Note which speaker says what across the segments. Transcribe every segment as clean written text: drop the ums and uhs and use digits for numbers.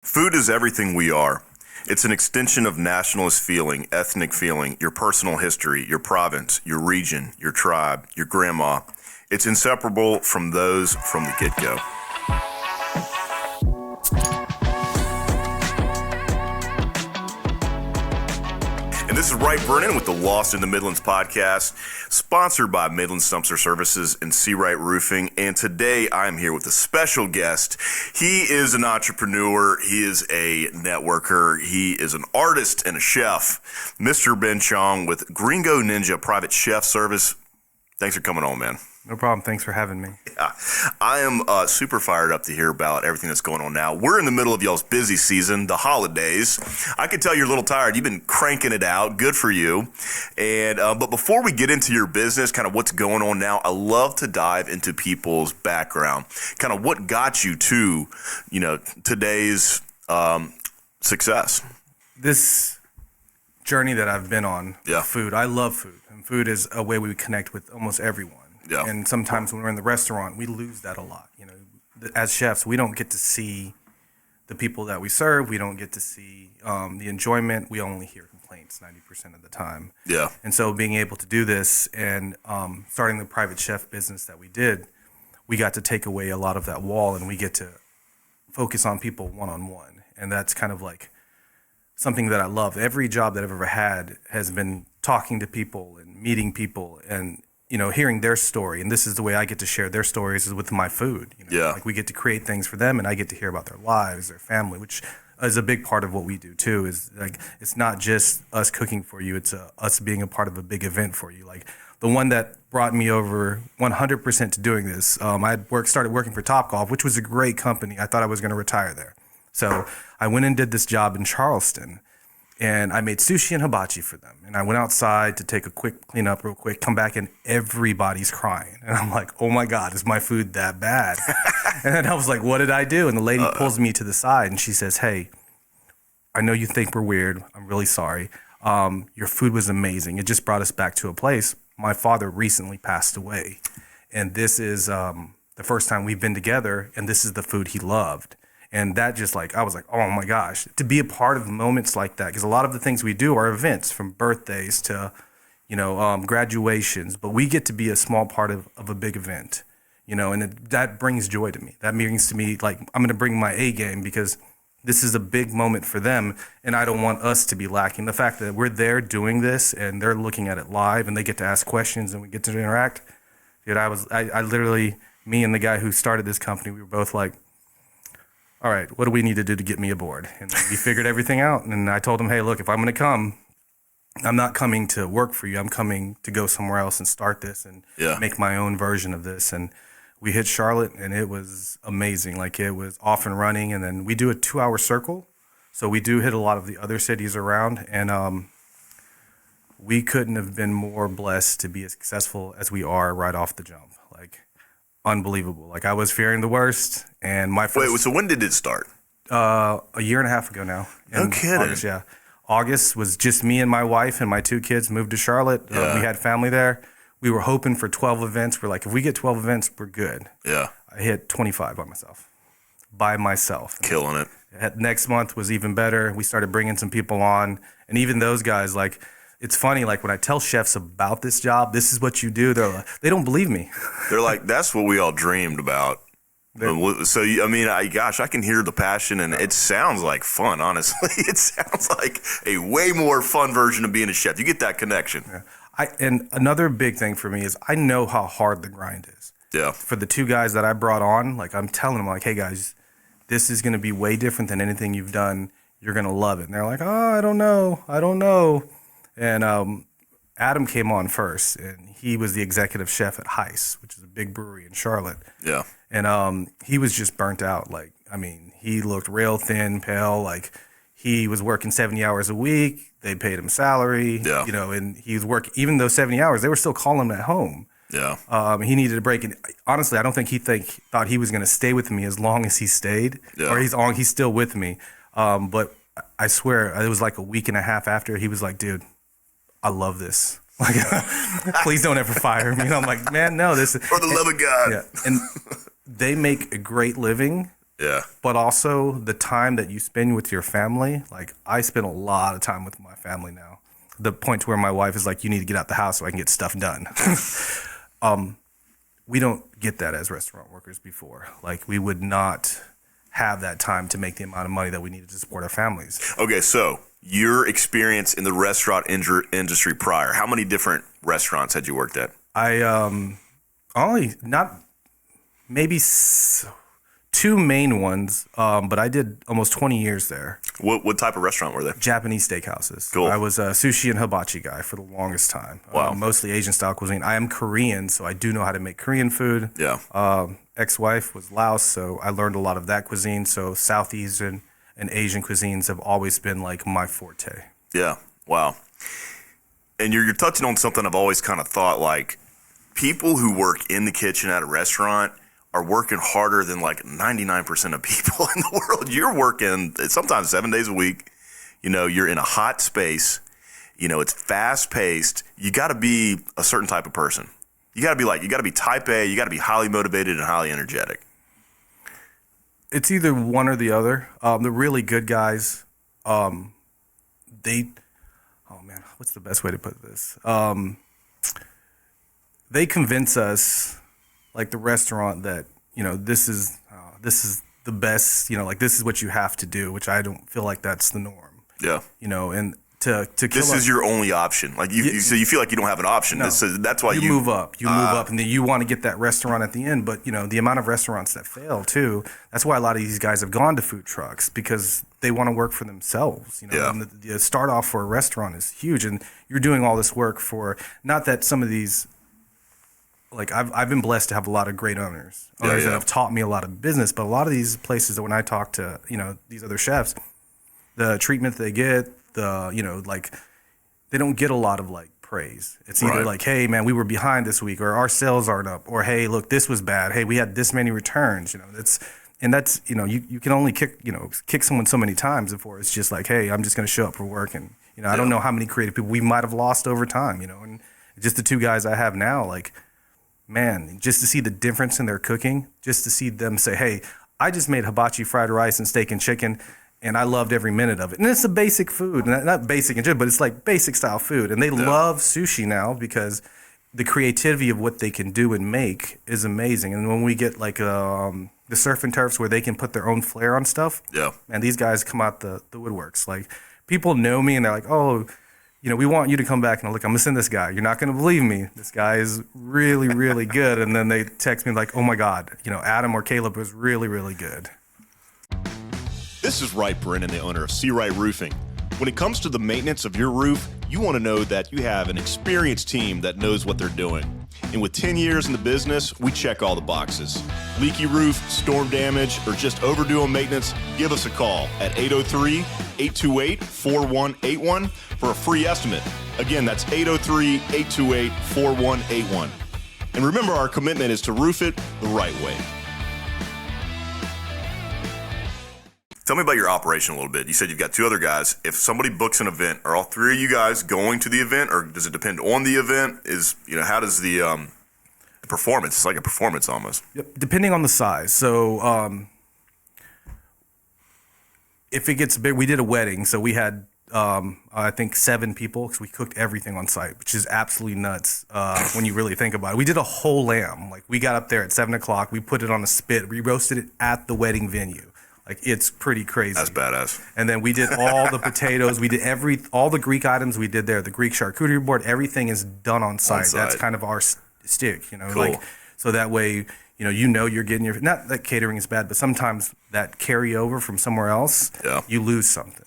Speaker 1: Food is everything we are. It's an extension of nationalist feeling, ethnic feeling, your personal history, your province, your region, your tribe, your grandma. It's inseparable from those from the get-go. And this is Wright Brennan with the Lost in the Midlands podcast, sponsored by Midland Stumpster Services and C. Wright Roofing. And today I'm here with a special guest. He is an entrepreneur. He is a networker. He is an artist and a chef. Mr. Ben Chong with GringoNInja Private Chef Service. Thanks for coming on, man.
Speaker 2: No problem. Thanks for having me.
Speaker 1: Yeah, I am super fired up to hear about everything that's going on now. We're in the middle of y'all's busy season, the holidays. I can tell you're a little tired. You've been cranking it out. Good for you. And but before we get into your business, kind of what's going on now, I love to dive into people's background, kind of what got you to, today's success.
Speaker 2: This journey that I've been on,
Speaker 1: Yeah.
Speaker 2: food. I love food, and food is a way we connect with almost everyone.
Speaker 1: Yeah.
Speaker 2: And sometimes when we're in the restaurant, we lose that a lot. As chefs, we don't get to see the people that we serve. We don't get to see the enjoyment. We only hear complaints 90% of the time.
Speaker 1: Yeah.
Speaker 2: And so being able to do this and starting the private chef business that we did, we got to take away a lot of that wall, and we get to focus on people one-on-one. And that's kind of like something that I love. Every job that I've ever had has been talking to people and meeting people and hearing their story. And this is the way I get to share their stories, is with my food.
Speaker 1: Yeah.
Speaker 2: Like we get to create things for them, and I get to hear about their lives, their family, which is a big part of what we do too. Is like, it's not just us cooking for you, it's us being a part of a big event for you. Like the one that brought me over 100% to doing this, I started working for Topgolf, which was a great company. I thought I was going to retire there. So I went and did this job in Charleston, and I made sushi and hibachi for them. And I went outside to take a quick cleanup real quick, come back, and everybody's crying. And I'm like, oh my God, is my food that bad? And then I was like, what did I do? And the lady pulls me to the side and she says, hey, I know you think we're weird. I'm really sorry. Your food was amazing. It just brought us back to a place. My father recently passed away. And this is the first time we've been together, and this is the food he loved. And that just I was like, oh my gosh, to be a part of moments like that, because a lot of the things we do are events, from birthdays to, graduations, but we get to be a small part of a big event, and that brings joy to me. That means to me, I'm going to bring my A game, because this is a big moment for them, and I don't want us to be lacking. The fact that we're there doing this and they're looking at it live and they get to ask questions and we get to interact. Dude, I literally, me and the guy who started this company, we were both like, all right, what do we need to do to get me aboard? And we figured everything out. And I told him, hey, look, if I'm going to come, I'm not coming to work for you. I'm coming to go somewhere else and start this and make my own version of this. And we hit Charlotte, and it was amazing. It was off and running. And then we do a 2-hour circle. So we do hit a lot of the other cities around. And we couldn't have been more blessed to be as successful as we are right off the jump. Unbelievable. I was fearing the worst, and my first...
Speaker 1: Wait, so when did it start?
Speaker 2: A year and a half ago now.
Speaker 1: No kidding.
Speaker 2: August, yeah. August was just me and my wife and my 2 kids moved to Charlotte.
Speaker 1: Yeah.
Speaker 2: We had family there. We were hoping for 12 events. We're like, if we get 12 events, we're good.
Speaker 1: Yeah.
Speaker 2: I hit 25 by myself.
Speaker 1: Killing it.
Speaker 2: Next month was even better. We started bringing some people on, and even those guys, it's funny, when I tell chefs about this job, this is what you do, they don't believe me.
Speaker 1: They're like, that's what we all dreamed about. So, I can hear the passion, and it sounds like fun, honestly. It sounds like a way more fun version of being a chef. You get that connection.
Speaker 2: Yeah. And another big thing for me is I know how hard the grind is.
Speaker 1: Yeah.
Speaker 2: For the 2 guys that I brought on, I'm telling them, hey, guys, this is going to be way different than anything you've done. You're going to love it. And they're like, oh, I don't know. And Adam came on first, and he was the executive chef at Heist, which is a big brewery in Charlotte.
Speaker 1: Yeah.
Speaker 2: And he was just burnt out. He looked real thin, pale. He was working 70 hours a week. They paid him salary.
Speaker 1: Yeah.
Speaker 2: And he was working, even though 70 hours, they were still calling him at home.
Speaker 1: Yeah.
Speaker 2: He needed a break. And honestly, I don't think he thought he was going to stay with me as long as he stayed.
Speaker 1: Yeah.
Speaker 2: Or he's still with me. But I swear, it was a week and a half after, he was like, dude, I love this. Please don't ever fire me. And I'm like, man, no, this is...
Speaker 1: For the love of God.
Speaker 2: Yeah. And they make a great living
Speaker 1: Yeah.
Speaker 2: But also the time that you spend with your family. Like I spend a lot of time with my family now. The point to where my wife is like, you need to get out the house so I can get stuff done. We don't get that as restaurant workers before. Like we would not have that time to make the amount of money that we needed to support our families.
Speaker 1: Okay, so your experience in the restaurant industry prior, how many different restaurants had you worked at?
Speaker 2: I only not maybe two main ones, but I did almost 20 years there.
Speaker 1: What type of restaurant were they?
Speaker 2: Japanese steakhouses.
Speaker 1: Cool.
Speaker 2: I was a sushi and hibachi guy for the longest time.
Speaker 1: Wow.
Speaker 2: Mostly Asian style cuisine. I am Korean, so I do know how to make Korean food.
Speaker 1: Yeah.
Speaker 2: Ex-wife was Laos, so I learned a lot of that cuisine. So Southeastern and Asian cuisines have always been like my forte.
Speaker 1: Yeah. Wow. And you're touching on something I've always kind of thought, like people who work in the kitchen at a restaurant are working harder than like 99% of people in the world. You're working sometimes 7 days a week. You know, you're in a hot space. You know, it's fast paced. You got to be a certain type of person. You got to be type A. You got to be highly motivated and highly energetic.
Speaker 2: It's either one or the other. The really good guys, oh man, what's the best way to put this? They convince us, like the restaurant, that you know this is the best. You know, like this is what you have to do, which I don't feel like that's the norm.
Speaker 1: Yeah.
Speaker 2: You know, and to kill
Speaker 1: this is your only option. Like so you feel like you don't have an option.
Speaker 2: No.
Speaker 1: That's why
Speaker 2: you move up. You move up, and then you want to get that restaurant at the end. But you know the amount of restaurants that fail too. That's why a lot of these guys have gone to food trucks because they want to work for themselves. You know,
Speaker 1: Yeah.
Speaker 2: and the start off for a restaurant is huge, and you're doing all this work for not that some of these. Like I've been blessed to have a lot of great owners that have taught me a lot of business. But a lot of these places that when I talk to these other chefs, the treatment they get, like they don't get a lot of like praise. It's either like, hey man, we were behind this week, or our sales aren't up, or hey look, this was bad. Hey, we had this many returns. You can only kick someone so many times before it's just like, hey, I'm just gonna show up for work, and I don't know how many creative people we might have lost over time. And just the two guys I have now, like. Man, just to see the difference in their cooking, just to see them say, hey, I just made hibachi fried rice and steak and chicken, and I loved every minute of it. And it's a basic food, not basic and good, but it's like basic style food. And they love sushi now because the creativity of what they can do and make is amazing. And when we get like the surf and turfs where they can put their own flair on stuff, man, these guys come out the woodworks. Like people know me and they're like, oh, we want you to come back and look, I'm missing this guy. You're not going to believe me. This guy is really, really good. And then they text me like, oh my God, Adam or Caleb was really, really good.
Speaker 3: This is Wright Brennan, the owner of Sea Right Roofing. When it comes to the maintenance of your roof, you want to know that you have an experienced team that knows what they're doing. And with 10 years in the business, we check all the boxes. Leaky roof, storm damage, or just overdue on maintenance, give us a call at 803-828-4181 for a free estimate. Again, that's 803-828-4181. And remember, our commitment is to roof it the right way.
Speaker 1: Tell me about your operation a little bit. You said you've got two other guys. If somebody books an event, are all three of you guys going to the event, or does it depend on the event? How does the performance? It's like a performance almost.
Speaker 2: Yep, depending on the size. So if it gets big, we did a wedding, so we had I think 7 people because we cooked everything on site, which is absolutely nuts when you really think about it. We did a whole lamb. Like we got up there at 7:00, we put it on a spit, we roasted it at the wedding venue. Like it's pretty crazy.
Speaker 1: That's badass.
Speaker 2: And then we did all the potatoes. We did all the Greek items we did there. The Greek charcuterie board. Everything is done on site. That's kind of our stick,
Speaker 1: Cool.
Speaker 2: Like so that way, you're getting your. Not that catering is bad, but sometimes that carryover from somewhere else, you lose something,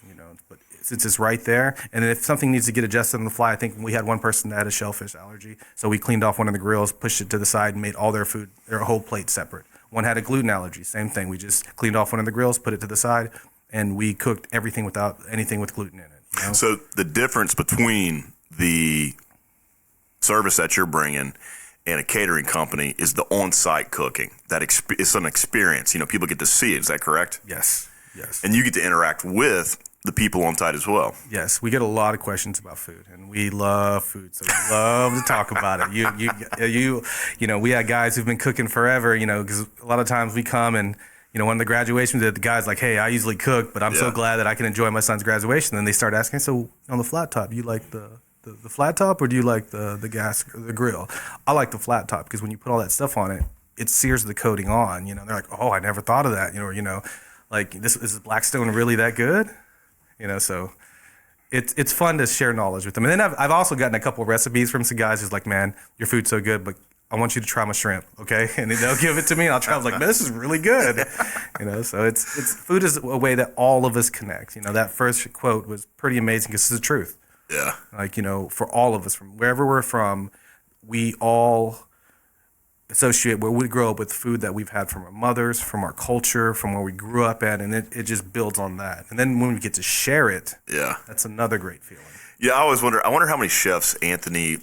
Speaker 2: But since it's right there, and then if something needs to get adjusted on the fly, I think we had one person that had a shellfish allergy, so we cleaned off one of the grills, pushed it to the side, and made all their food, their whole plate separate. One had a gluten allergy, same thing. We just cleaned off one of the grills, put it to the side, and we cooked everything without anything with gluten in it.
Speaker 1: So the difference between the service that you're bringing and a catering company is the on-site cooking. It's an experience. People get to see it. Is that correct?
Speaker 2: Yes.
Speaker 1: And you get to interact with the people on site as well.
Speaker 2: Yes, we get a lot of questions about food, and we love food, so we love to talk about it. We had guys who've been cooking forever, because a lot of times we come and, one of the graduations that the guy's like, hey, I usually cook, but I'm so glad that I can enjoy my son's graduation. Then they start asking, so on the flat top, you like the flat top or do you like the gas or the grill? I like the flat top because when you put all that stuff on it, it sears the coating on. They're like, oh, I never thought of that. Like this is Blackstone really that good? So it's fun to share knowledge with them. And then I've also gotten a couple of recipes from some guys who's like, man, your food's so good, but I want you to try my shrimp, okay? And then they'll give it to me, and I'll try. I was like, man, this is really good. So it's food is a way that all of us connect. That first quote was pretty amazing because it's the truth.
Speaker 1: Yeah.
Speaker 2: Like, for all of us, from wherever we're from, we all associate where we grow up with food that we've had from our mothers, from our culture, from where we grew up at, and it just builds on that. And then when we get to share it, that's another great feeling.
Speaker 1: Yeah, I always wonder how many chefs Anthony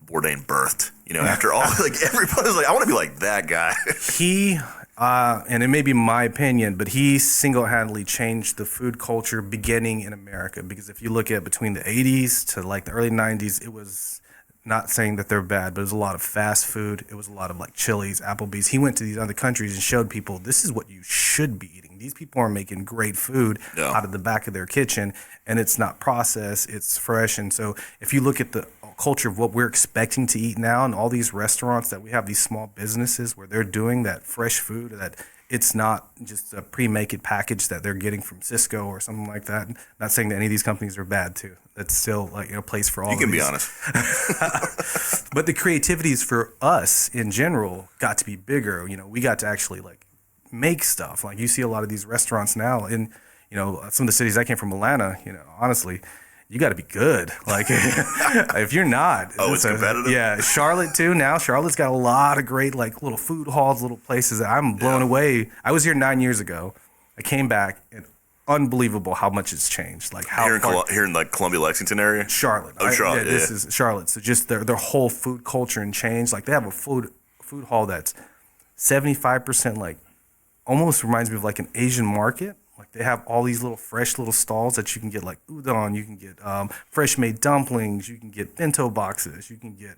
Speaker 1: Bourdain birthed. After all, like everybody's like, I want to be like that guy.
Speaker 2: He, and it may be my opinion, but he single-handedly changed the food culture beginning in America. Because if you look at between the 80s to like the early 90s, it was not saying that they're bad, but it was a lot of fast food. It was a lot of like Chili's, Applebee's. He went to these other countries and showed people this is what you should be eating. These people are making great food out of the back of their kitchen, and it's not processed, it's fresh. And so if you look at the culture of what we're expecting to eat now and all these restaurants that we have, these small businesses where they're doing that fresh food, that it's not just a pre-made package that they're getting from Cisco or something like that. Not saying that any of these companies are bad too. That's still like a place for all of these.
Speaker 1: You can be honest.
Speaker 2: But the creativities for us in general got to be bigger. We got to actually like make stuff. Like you see a lot of these restaurants now in, some of the cities I came from, Atlanta, honestly, you got to be good. Like if you're not,
Speaker 1: it's competitive.
Speaker 2: Yeah, Charlotte too. Now Charlotte's got a lot of great like little food halls, little places. I'm blown away. I was here 9 years ago. I came back and unbelievable how much it's changed. Like how
Speaker 1: here in like Columbia, Lexington area.
Speaker 2: Charlotte.
Speaker 1: Charlotte.
Speaker 2: This is Charlotte. So just their whole food culture and change. Like they have a food hall that's 75% like almost reminds me of like an Asian market. Like they have all these little fresh little stalls that you can get like udon, you can get fresh made dumplings, you can get bento boxes, you can get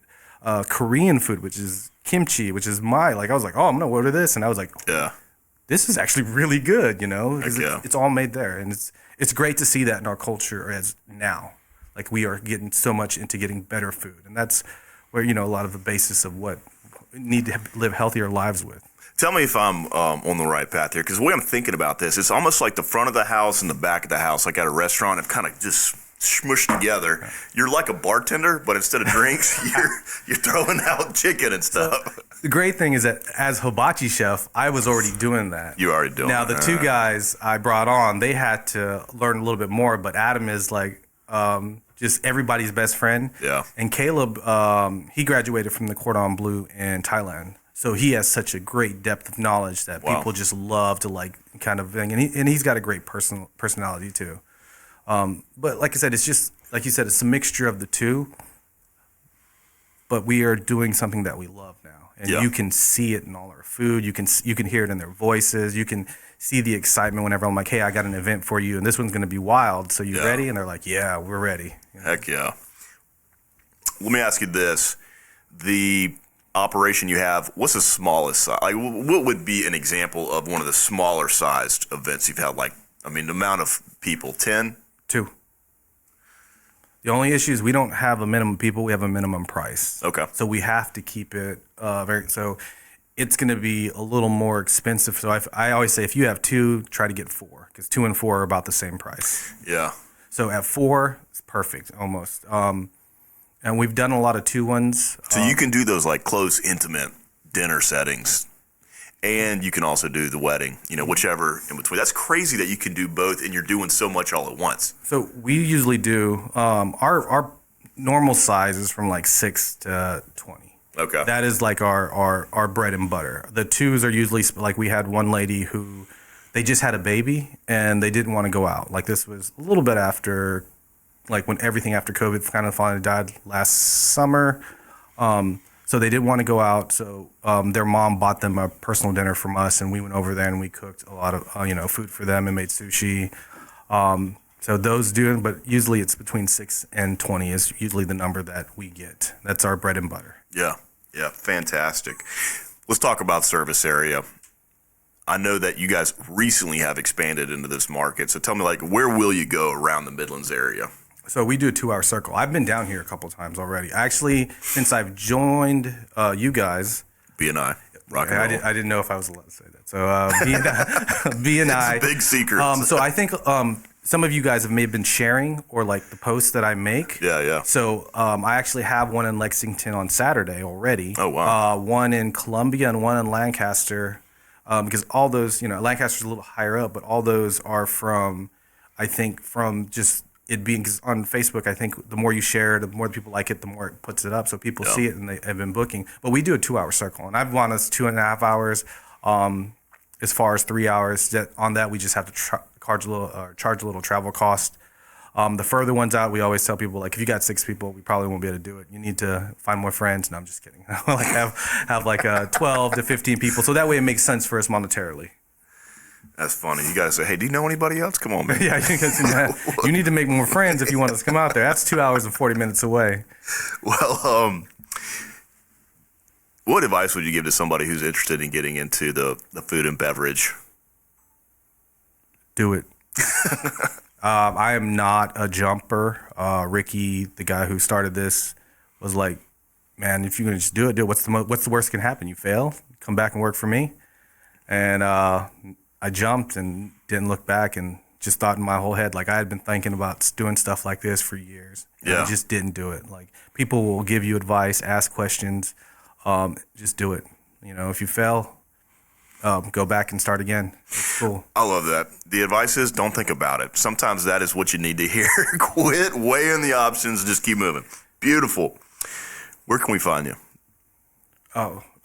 Speaker 2: Korean food, which is kimchi, which is I was like, oh, I'm gonna order this, and I was like, this is actually really good, it's all made there, and it's great to see that in our culture as now, like we are getting so much into getting better food, and that's where a lot of the basis of what we need to live healthier lives with.
Speaker 1: Tell me if I'm on the right path here, because the way I'm thinking about this, it's almost like the front of the house and the back of the house, like at a restaurant, have kind of just smushed together. You're like a bartender, but instead of drinks, you're throwing out chicken and stuff.
Speaker 2: The great thing is that as hibachi chef, I was already doing that.
Speaker 1: You already doing
Speaker 2: Now, the two guys I brought on, they had to learn a little bit more, but Adam is like just everybody's best friend.
Speaker 1: Yeah.
Speaker 2: And Caleb, he graduated from the Cordon Bleu in Thailand. So he has such a great depth of knowledge that people just love to like kind of thing. And he's got a great personality too. But like I said, it's just, like you said, it's a mixture of the two. But we are doing something that we love now. And you can see it in all our food. You can hear it in their voices. You can see the excitement whenever I'm like, hey, I got an event for you, and this one's going to be wild. So you ready? And they're like, yeah, we're ready.
Speaker 1: Heck yeah. Let me ask you this. The operation you have, what's the smallest size? Like, what would be an example of one of the smaller sized events you've had? Like, I mean, the amount of people, 10?
Speaker 2: 2. The only issue is we don't have a minimum people, we have a minimum price.
Speaker 1: Okay.
Speaker 2: So we have to keep it so it's going to be a little more expensive. So I always say if you have 2, try to get 4, because 2 and 4 are about the same price.
Speaker 1: Yeah.
Speaker 2: So at 4, it's perfect almost. And we've done a lot of 2 ones.
Speaker 1: So you can do those like close, intimate dinner settings, and you can also do the wedding, whichever in between. That's crazy that you can do both, and you're doing so much all at once.
Speaker 2: So we usually do, our normal size is from like 6 to 20.
Speaker 1: Okay.
Speaker 2: That is like our bread and butter. The 2s are usually, like we had one lady who, they just had a baby, and they didn't want to go out. Like this was a little bit after, like when everything after COVID kind of finally died last summer. So they didn't want to go out. So their mom bought them a personal dinner from us, and we went over there and we cooked a lot of food for them and made sushi. So those do, but usually it's between 6 and 20 is usually the number that we get. That's our bread and butter.
Speaker 1: Yeah, fantastic. Let's talk about service area. I know that you guys recently have expanded into this market. So tell me, like, where will you go around the Midlands area?
Speaker 2: So we do a 2-hour circle. I've been down here a couple times already. Actually, since I've joined you guys.
Speaker 1: B&I. Rock and roll.
Speaker 2: I didn't know if I was allowed to say that. So B&I.
Speaker 1: It's a big secret.
Speaker 2: So I think some of you guys have maybe been sharing or like the posts that I make.
Speaker 1: Yeah.
Speaker 2: So I actually have one in Lexington on Saturday already.
Speaker 1: Oh, wow.
Speaker 2: One in Columbia and one in Lancaster. Because all those, Lancaster's a little higher up, but all those are from just it being, because on Facebook, I think the more you share, the more people like it, the more it puts it up. So people see it and they have been booking. But we do a 2-hour circle, and I've won us 2.5 hours. As far as 3 hours, on that we just have to charge a little travel cost. The further ones out, we always tell people, like, if you got 6 people, we probably won't be able to do it. You need to find more friends. No, I'm just kidding. Like have like 12 to 15 people, so that way it makes sense for us monetarily.
Speaker 1: That's funny. You guys say, hey, do you know anybody else? Come on, man.
Speaker 2: Yeah, you need to make more friends if you want us to come out there. That's 2 hours and 40 minutes away.
Speaker 1: Well, what advice would you give to somebody who's interested in getting into the food and beverage?
Speaker 2: Do it. I am not a jumper. Ricky, the guy who started this, was like, man, if you're going to just do it, do it. What's the worst that can happen? You fail, come back and work for me. And I jumped and didn't look back and just thought in my whole head, like, I had been thinking about doing stuff like this for years. And I just didn't do it. Like, people will give you advice, ask questions. Just do it. If you fail, go back and start again. It's cool.
Speaker 1: I love that. The advice is don't think about it. Sometimes that is what you need to hear. Quit weighing the options. Just keep moving. Beautiful. Where can we find you?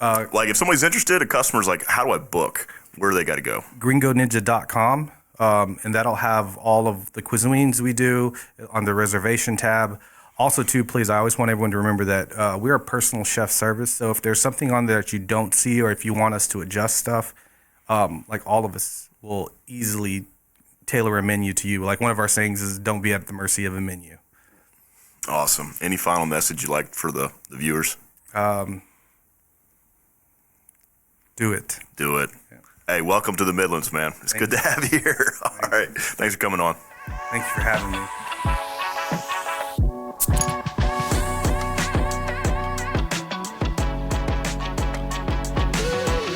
Speaker 1: Like, if somebody's interested, a customer's like, how do I book? Where do they got to go?
Speaker 2: GringoNInja.com. And that'll have all of the cuisines we do on the reservation tab. Also, too, please, I always want everyone to remember that we're a personal chef service. So if there's something on there that you don't see, or if you want us to adjust stuff, like, all of us will easily tailor a menu to you. Like, one of our sayings is, don't be at the mercy of a menu.
Speaker 1: Awesome. Any final message you'd like for the viewers?
Speaker 2: Do it.
Speaker 1: Do it. Yeah. Hey, welcome to the Midlands, man. It's good to have you here. All right. Thanks for coming on.
Speaker 2: Thank you for having me.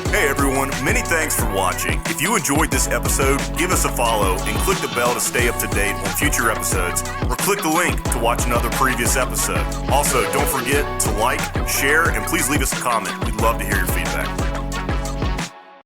Speaker 1: Hey everyone, many thanks for watching. If you enjoyed this episode, give us a follow and click the bell to stay up to date on future episodes, or click the link to watch another previous episode. Also, don't forget to like, share, and please leave us a comment. We'd love to hear your feedback.